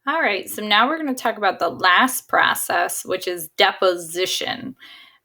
All right, so now we're going to talk about the last process, which is deposition.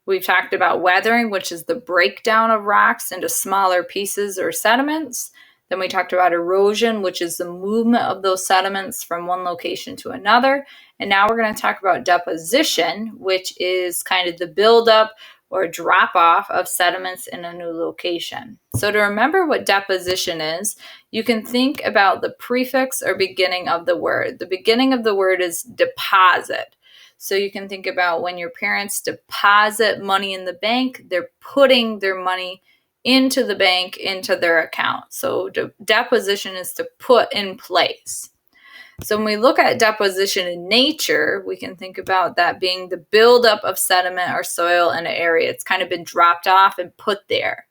We've talked about weathering, which is the breakdown of rocks into smaller pieces or sediments. Then we talked about erosion, which is the movement of those sediments from one location to another. And now we're going to talk about deposition, which is kind of the buildup or drop off of sediments in a new location. So to remember what deposition is, you can think about the prefix or beginning of the word. The beginning of the word is deposit. So you can think about when your parents deposit money in the bank, they're putting their money into the bank, into their account. So deposition is to put in place. So when we look at deposition in nature, we can think about that being the buildup of sediment or soil in an area. It's kind of been dropped off and put there.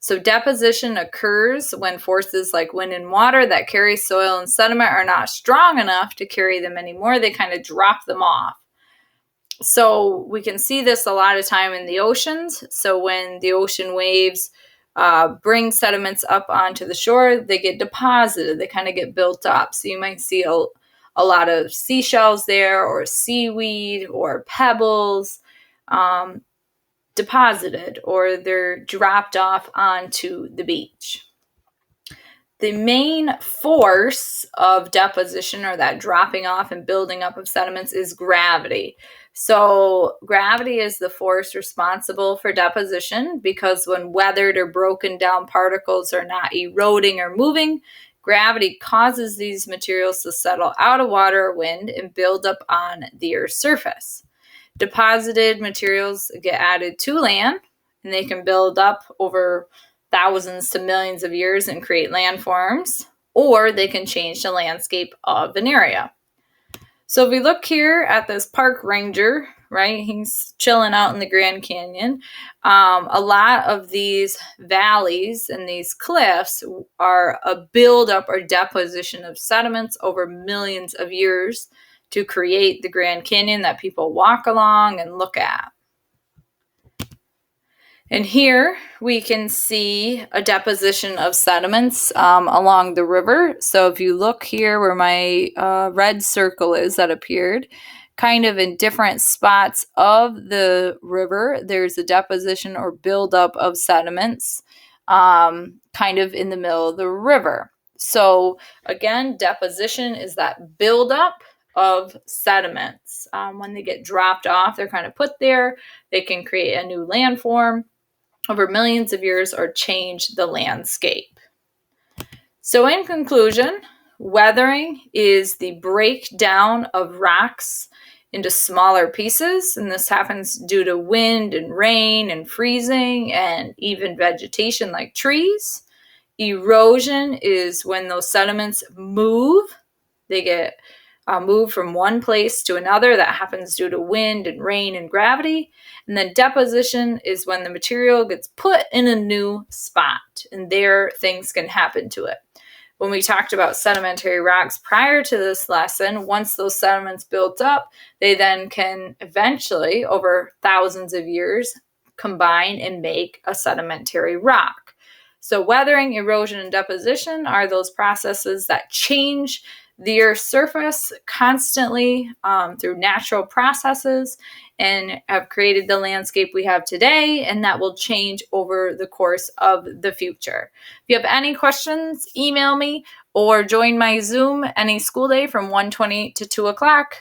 So deposition occurs when forces like wind and water that carry soil and sediment are not strong enough to carry them anymore. They kind of drop them off. So we can see this a lot of time in the oceans. So when the ocean waves bring sediments up onto the shore, they get deposited. They kind of get built up. So you might see a lot of seashells there, or seaweed, or pebbles deposited, or they're dropped off onto the beach. The main force of deposition, or that dropping off and building up of sediments, is gravity. So gravity is the force responsible for deposition, because when weathered or broken down particles are not eroding or moving, gravity causes these materials to settle out of water or wind and build up on the Earth's surface. Deposited materials get added to land, and they can build up over thousands to millions of years and create landforms, or they can change the landscape of an area. So if we look here at this park ranger, right, he's chilling out in the Grand Canyon. A lot of these valleys and these cliffs are a buildup or deposition of sediments over millions of years to create the Grand Canyon that people walk along and look at. And here we can see a deposition of sediments along the river. So if you look here where my red circle is that appeared, kind of in different spots of the river, there's a deposition or buildup of sediments kind of in the middle of the river. So again, deposition is that buildup of sediments. When they get dropped off, they're kind of put there. They can create a new landform over millions of years or change the landscape. So in conclusion, weathering is the breakdown of rocks into smaller pieces, and this happens due to wind and rain and freezing and even vegetation like trees. Erosion is when those sediments move. They get moved from one place to another. That happens due to wind and rain and gravity. And then deposition is when the material gets put in a new spot, and there things can happen to it. When we talked about sedimentary rocks prior to this lesson, once those sediments built up, they then can eventually, over thousands of years, combine and make a sedimentary rock. So weathering, erosion, and deposition are those processes that change the Earth's surface constantly through natural processes and have created the landscape we have today, and that will change over the course of the future. If you have any questions, email me or join my Zoom any school day from 1:20 to 2 o'clock.